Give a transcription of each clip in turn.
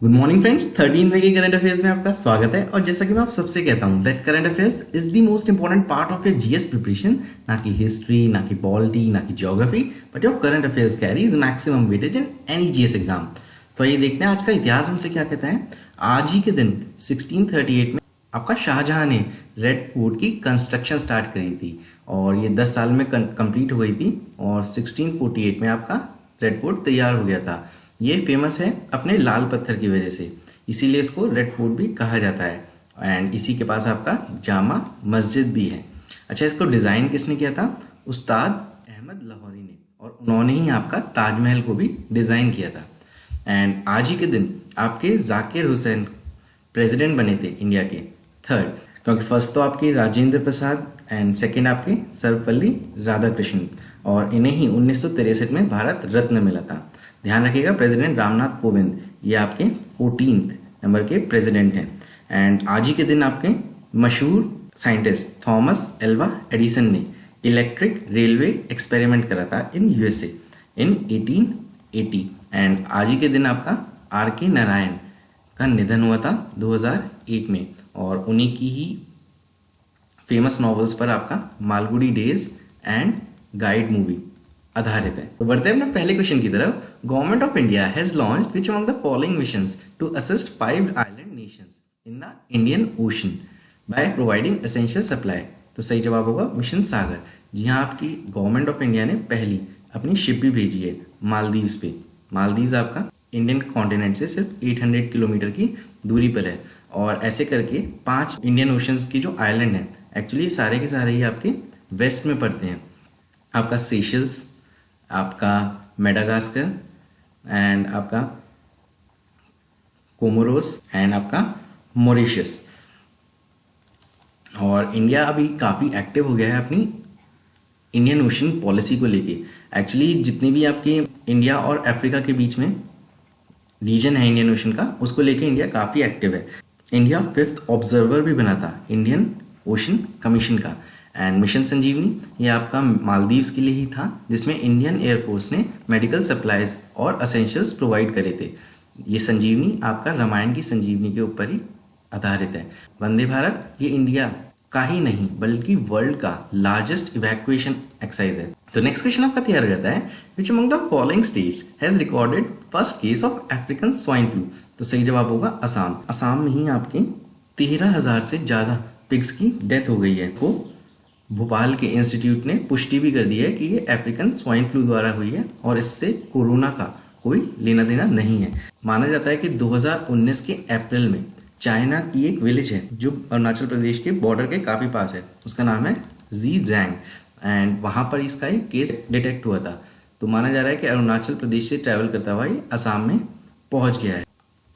Good morning friends, 13 के current affairs में आपका स्वागत है। और जैसा कि मैं आप सबसे कहता हूं that current affairs is the most important part of your GS preparation. ना कि हिस्ट्री, ना कि पॉलिटी, ना कि geography, but your current affairs carries maximum weightage in any GS exam. तो ये देखते हैं आज का इतिहास हमसे क्या कहता है। आज ही के दिन 1638 में आपका शाहजहां ने रेड फोर्ट की कंस्ट्रक्शन स्टार्ट करी थी और ये 10 साल में कंप्लीट हो गई थी और 1648 में आपका रेड फोर्ट तैयार हो गया था। ये फेमस है अपने लाल पत्थर की वजह से, इसीलिए इसको रेड फोर्ट भी कहा जाता है। एंड इसी के पास आपका जामा मस्जिद भी है। अच्छा, इसको डिज़ाइन किसने किया था? उस्ताद अहमद लाहौरी ने, और उन्होंने ही आपका ताजमहल को भी डिज़ाइन किया था। एंड आज ही के दिन आपके जाकिर हुसैन प्रेसिडेंट बने थे इंडिया के थर्ड, क्योंकि फर्स्ट तो आपके राजेंद्र प्रसाद एंड सेकेंड आपके सर्वपल्ली राधाकृष्णन, और इन्हें ही 1963 में भारत रत्न मिला था। ध्यान रखिएगा, प्रेसिडेंट रामनाथ कोविंद ये आपके 14th नंबर के प्रेसिडेंट हैं। एंड आज ही के दिन आपके मशहूर साइंटिस्ट थॉमस एल्वा एडिसन ने इलेक्ट्रिक रेलवे एक्सपेरिमेंट करा था इन यूएसए इन 1880। एंड आज ही के दिन आपका आर के नारायण का निधन हुआ था 2001 में, और उन्हीं की ही फेमस नॉवेल्स पर आपका Malgudi days and guide movie आधारित है। तो बढ़ते हैं अपने पहले क्वेश्चन की तरफ। Government of India has launched which among the following missions to assist 5 island nations in the Indian Ocean by providing essential supply. तो सही जवाब होगा मिशन सागर। जी हाँ, आपकी गवर्नमेंट ऑफ इंडिया ने पहली अपनी शिप भी भेजी है मालदीव्स पे। मालदीव्स आपका इंडियन कॉन्टिनेंट से सिर्फ 800 किलोमीटर की दूरी पर है, और ऐसे करके 5 इंडियन ओशंस की जो आइलैंड है एक्चुअली सारे के सारे ही आपके वेस्ट में पड़ते हैं। आपका सेशल्स, आपका मेडागास्कर एंड आपका कोमोरोस एंड आपका मॉरिशस। और इंडिया अभी काफ़ी एक्टिव हो गया है अपनी इंडियन ओशन पॉलिसी को लेके। एक्चुअली जितनी भी आपके इंडिया और अफ्रीका के बीच में रीजन है इंडियन ओशन का, उसको लेके इंडिया काफ़ी एक्टिव है। इंडिया 5th ऑब्जर्वर भी बना था इंडियन ओशन कमीशन का। एंड मिशन संजीवनी ये आपका मालदीव्स के लिए ही था, जिसमें इंडियन एयरफोर्स ने मेडिकल सप्लाईज और असेंशियल्स प्रोवाइड करे थे। ये संजीवनी आपका रामायण की संजीवनी के ऊपर ही आधारित है। वंदे भारत ये इंडिया का ही नहीं बल्कि वर्ल्ड का लार्जेस्ट इवैक्यूएशन एक्सरसाइज है। तो नेक्स्ट क्वेश्चन आपका तैयार रहता है, which among the following states has recorded first case of African swine flu. तो सही जवाब होगा असम। असम में ही आपके 13,000 से ज़्यादा पिग्स की डेथ हो गई है। को भोपाल के इंस्टीट्यूट ने पुष्टि भी कर दी है कि ये अफ्रीकन स्वाइन फ्लू द्वारा हुई है और इससे कोरोना का कोई लेना देना नहीं है। माना जाता है कि 2019 के अप्रैल में चाइना की एक विलेज है जो अरुणाचल प्रदेश के बॉर्डर के काफ़ी पास है, उसका नाम है ज़ीजैंग, एंड वहाँ पर इसका एक केस डिटेक्ट हुआ था। तो माना जा रहा है कि अरुणाचल प्रदेश से ट्रैवल करता हुआ ये असम में पहुँच गया है।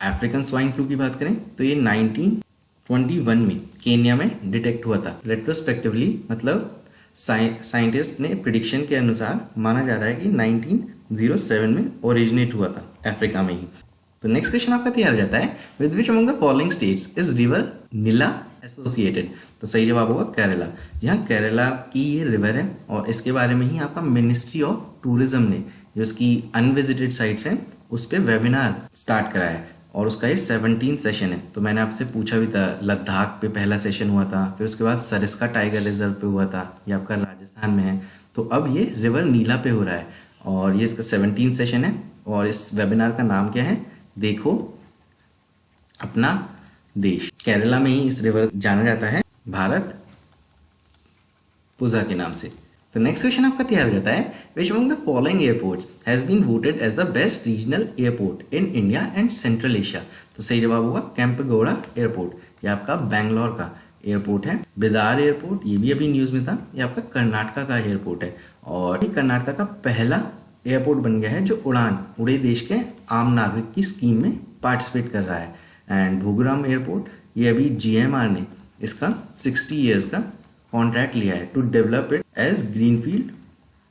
अफ्रीकन स्वाइन फ्लू की बात करें तो ये 1921 में केन्या में डिटेक्ट हुआ था। रेट्रोस्पेक्टिवली मतलब साइंटिस्ट ने प्रिडिक्शन के अनुसार माना जा रहा है कि 1907 में ओरिजिनेट हुआ था अफ्रीका में ही। तो नेक्स्ट क्वेश्चन आपका तैयार जाता है, with which among the following states is river Neela associated. तो सही जवाब होगा केरला। जी हाँ, केरला की ये रिवर है और इसके बारे में ही आपका मिनिस्ट्री ऑफ टूरिज्म ने जो उसकी अनविजिटेड साइट्स हैं उस पर वेबिनार स्टार्ट कराया है, और उसका ये 17 सेशन है। तो मैंने आपसे पूछा भी था, लद्दाख पे पहला सेशन हुआ था, फिर उसके बाद सरिस्का टाइगर रिजर्व पे हुआ था, ये आपका राजस्थान में है। तो अब ये रिवर नीला पे हो रहा है और ये इसका 17 सेशन है, और इस वेबिनार का नाम क्या है? देखो अपना देश। केरला में ही इस रिवर जाना जाता है भारत पुजा के नाम से। तो नेक्स्ट क्वेश्चन आपका तैयार रहता है, which among the following airports has been voted as the best regional airport in India and Central Asia. तो सही जवाब होगा कैंपेगौड़ा एयरपोर्ट। ये आपका बैंगलोर का एयरपोर्ट है। बिदार एयरपोर्ट ये भी अभी न्यूज़ में था, ये आपका कर्नाटका का एयरपोर्ट है, और ये कर्नाटका का पहला एयरपोर्ट बन गया है जो उड़ान उड़े देश के आम नागरिक की स्कीम में पार्टिसिपेट कर रहा है। एंड भोगुराम एयरपोर्ट ये अभी जीएमआर ने इसका 60 ईयर्स का कॉन्ट्रैक्ट लिया है to develop it as greenfield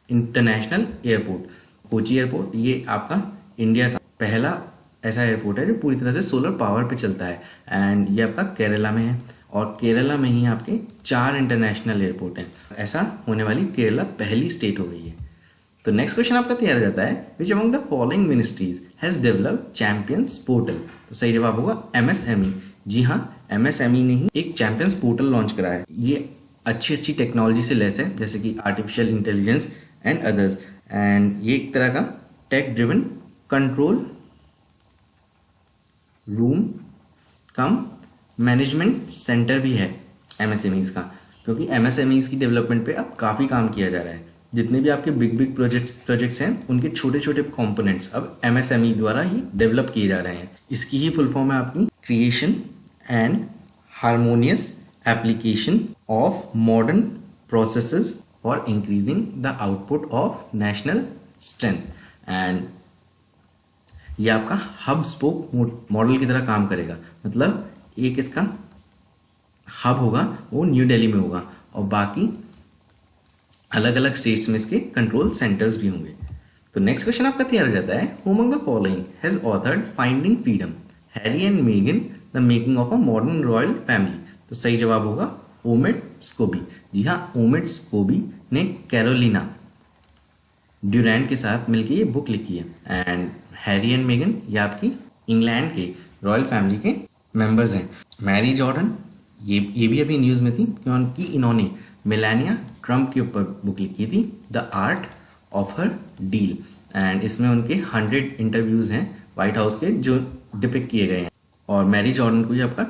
international airport. Kochi airport ये आपका इंडिया का पहला ऐसा एयरपोर्ट है जो पूरी तरह से सोलर पावर पे चलता है, एंड ये आपका केरला में है, और केरला में ही आपके 4 इंटरनेशनल एयरपोर्ट हैं। ऐसा होने वाली केरला पहली स्टेट हो गई है। तो नेक्स्ट क्वेश्चन आपका तैयार हो जाता है, which among the following ministries has developed champions portal. तो सही जवाब होगा एमएसएमई। जी हाँ, एमएसएमई ने ही एक चैंपियंस पोर्टल लॉन्च करा है। ये अच्छी टेक्नोलॉजी से लेस है, जैसे कि artificial intelligence and others, and ये एक तरह का take driven control room cum management centre भी है एमएसएमईज का, क्योंकि एमएसएमईज की डेवलपमेंट पे अब काफ़ी काम किया जा रहा है। जितने भी आपके बिग प्रोजेक्ट्स हैं, उनके छोटे छोटे कंपोनेंट्स अब एमएसएमई द्वारा ही डेवलप किए जा रहे हैं। इसकी ही फुल फॉर्म है आपकी creation and harmonious application of modern processes for increasing the output of national strength. And ये आपका हब स्पोक मॉडल की तरह काम करेगा, मतलब एक इसका हब होगा वो न्यू दिल्ली में होगा और बाकी अलग अलग स्टेट्स में इसके कंट्रोल सेंटर्स भी होंगे। तो नेक्स्ट क्वेश्चन आपका तैयार हो जाता है, who among the following has authored finding freedom, Harry and Megan the making of a modern royal family. तो सही जवाब होगा ओमिड स्कोबी। जी हाँ, ओमिड स्कोबी ने कैरोलिना ड्यूरैंड के साथ मिलकर ये बुक लिखी है। एंड हैरी एंड मेगन ये आपकी इंग्लैंड के रॉयल फैमिली के मेंबर्स हैं। मैरी जॉर्डन ये भी अभी न्यूज़ में थी क्योंकि इन्होंने मेलानिया ट्रंप के ऊपर बुक लिखी थी, the art of her deal. And इसमें उनके 100 इंटरव्यूज़ हैं व्हाइट हाउस के जो डिपिक्ट किए गए हैं। और मैरी जॉर्डन को ये आपका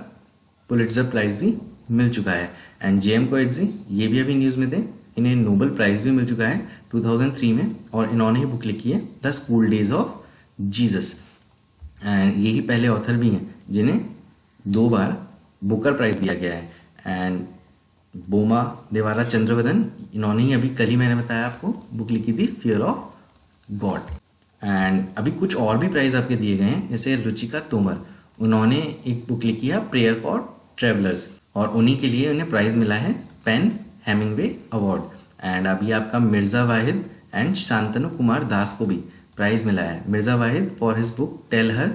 पुलिट्जर प्राइज़ भी मिल चुका है। एंड जेएम कोएट्जी ये भी अभी न्यूज़ में थे, इन्हें नोबेल प्राइज़ भी मिल चुका है 2003 में, और इन्होंने ही बुक लिखी है the school days of Jesus. And यही पहले ऑथर भी हैं जिन्हें 2 बार बुकर प्राइज़ दिया गया है। एंड बोमा देवारा चंद्रवदन, इन्होंने ही अभी कल ही मैंने बताया आपको बुक लिखी थी फियर ऑफ गॉड। एंड अभी कुछ और भी प्राइज़ आपके दिए गए हैं, जैसे रुचिका तोमर, उन्होंने एक बुक लिखी है प्रेयर फॉर ट्रेवलर्स, और उन्हीं के लिए उन्हें प्राइज़ मिला है पेन हेमिंगवे अवार्ड। एंड अभी आपका मिर्ज़ा वाहिद एंड शांतनु कुमार दास को भी प्राइज़ मिला है। Mirza Wahid for his book tell her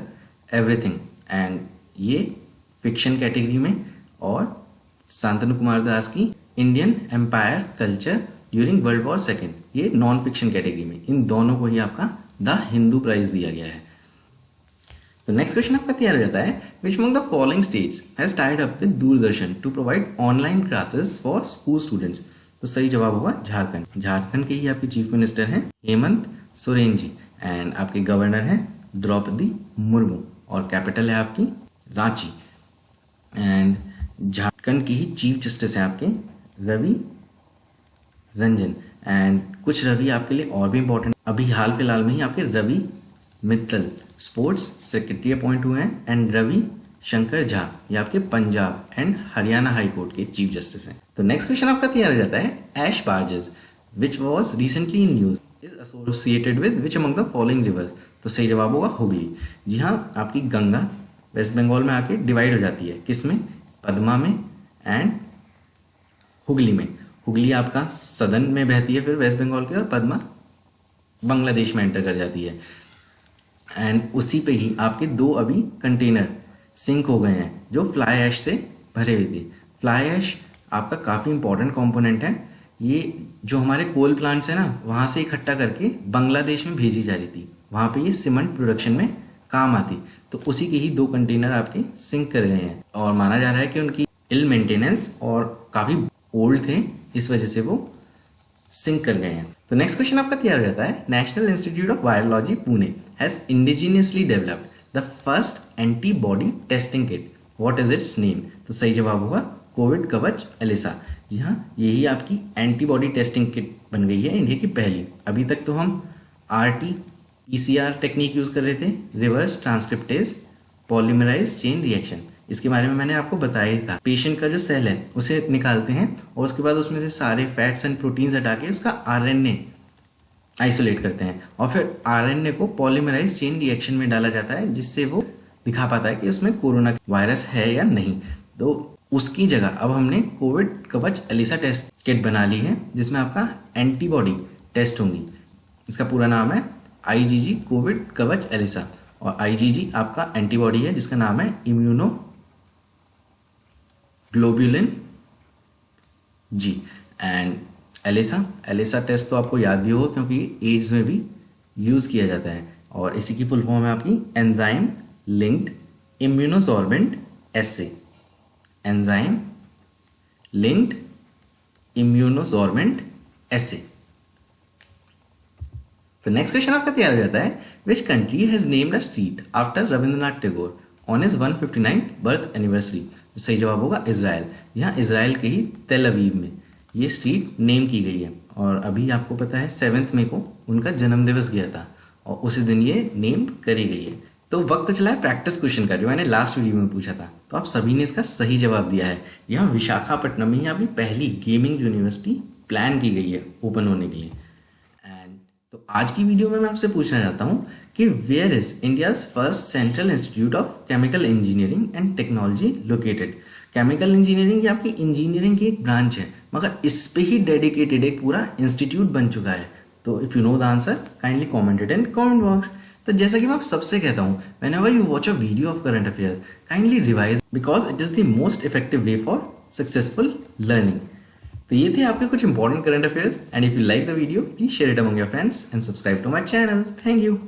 everything, and ये फिक्शन कैटेगरी में, और शांतनु कुमार दास की Indian empire culture during world war second, ये नॉन फिक्शन कैटेगरी में। इन दोनों को ही आपका द हिंदू प्राइज दिया गया है। तो नेक्स्ट क्वेश्चन आपका तैयार हो जाता है, which among the following states has tied up with Doordarshan to provide online classes for school students. तो सही जवाब होगा झारखंड। झारखंड के ही आपके चीफ मिनिस्टर हैं हेमंत सोरेन जी, एंड आपके गवर्नर हैं द्रौपदी मुर्मू, और कैपिटल है आपकी रांची। एंड झारखंड की ही चीफ जस्टिस हैं आपके रवि रंजन। एंड कुछ रवि आपके लिए और भी इंपॉर्टेंट, अभी हाल फिलहाल में ही आपके Ravi Mittal sports secretary appoint हुए हैं। एंड रवि शंकर झा ये आपके Punjab and Haryana high court के चीफ जस्टिस हैं। तो नेक्स्ट क्वेश्चन आपका तैयार हो जाता है, ash barges which was recently in news is associated with which among the following rivers. तो सही जवाब होगा हुगली। जी हाँ, आपकी गंगा वेस्ट बंगाल में आके डिवाइड हो जाती है, किसमें, पद्मा में एंड हुगली में। हुगली आपका सदर्न में बहती है फिर वेस्ट बंगाल की, और पद्मा बांग्लादेश में एंटर कर जाती है। एंड उसी पे ही आपके 2 अभी कंटेनर सिंक हो गए हैं जो फ्लाई ऐश से भरे हुए थे। फ्लाई ऐश आपका काफ़ी इंपॉर्टेंट कंपोनेंट है, ये जो हमारे कोल प्लांट्स हैं ना, वहाँ से इकट्ठा करके बांग्लादेश में भेजी जा रही थी, वहाँ पे ये सीमेंट प्रोडक्शन में काम आती। तो उसी के ही 2 कंटेनर आपके सिंक कर गए हैं, और माना जा रहा है कि उनकी इल मेंटेनेंस और काफ़ी ओल्ड थे, इस वजह से वो सिंक कर गए हैं। तो नेक्स्ट क्वेश्चन आपका तैयार हो जाता है, national institute of virology Pune has indigenously developed the first antibody testing kit, what is it's name. तो सही जवाब होगा कोविड कवच एलिसा। जी हाँ, यही आपकी एंटीबॉडी टेस्टिंग किट बन गई है इंडिया की पहली। अभी तक तो हम RT PCR टेक्निक यूज़ कर रहे थे, reverse transcriptase polymerase chain reaction. इसके बारे में मैंने आपको बताया ही था। पेशेंट का जो सेल है उसे निकालते हैं और उसके बाद उसमें से सारे फैट्स एंड प्रोटीन्स हटा के उसका RNA आइसोलेट करते हैं, और फिर RNA को पॉलीमराइज चेन रिएक्शन में डाला जाता है, जिससे वो दिखा पाता है कि उसमें कोरोना वायरस है या नहीं। तो उसकी जगह अब हमने Covid Kavach Elisa test kit बना ली है, जिसमें आपका एंटीबॉडी टेस्ट होंगी। इसका पूरा नाम है IgG कोविड कवच एलिसा, और IgG आपका एंटीबॉडी है जिसका नाम है immunoglobulin G, and ELISA. ELISA test तो आपको याद भी होगा क्योंकि एड्स में भी यूज़ किया जाता है, और इसी की फुल फॉर्म है आपकी एंजाइम लिंक्ड इम्यूनोसॉर्बेंट एसे। एंजाइम लिंक्ड इम्यूनोसॉर्बेंट एसे। तो नेक्स्ट क्वेश्चन आपका तैयार हो जाता है, which country has named a street after Rabindranath Tagore on his 159th birth anniversary. सही जवाब होगा इजराइल। यहाँ इजराइल के ही तेल अवीव में ये स्ट्रीट नेम की गई है, और अभी आपको पता है 7 मई को उनका जन्म दिवस गया था और उसी दिन ये नेम करी गई है। तो वक्त चला है प्रैक्टिस क्वेश्चन का, जो मैंने लास्ट वीडियो में पूछा था। तो आप सभी ने इसका सही जवाब दिया है। यहाँ विशाखापट्टनम में यहाँ अपनी पहली गेमिंग यूनिवर्सिटी प्लान की गई है ओपन होने के लिए। एंड तो आज की वीडियो में मैं आपसे पूछना चाहता हूँ कि where is India's first central institute of chemical engineering and technology located. Chemical engineering आपकी इंजीनियरिंग की एक ब्रांच है, मगर इस पे ही डेडिकेटेड एक पूरा इंस्टीट्यूट बन चुका है। तो if you know the answer kindly comment it in comment box. तो जैसा कि मैं आप सबसे कहता हूँ, whenever you watch a video of current affairs, kindly revise because it is the most effective way for successful learning. तो ये थे आपके कुछ important current affairs, and if you like the video please share it among your friends and subscribe to my channel. Thank you.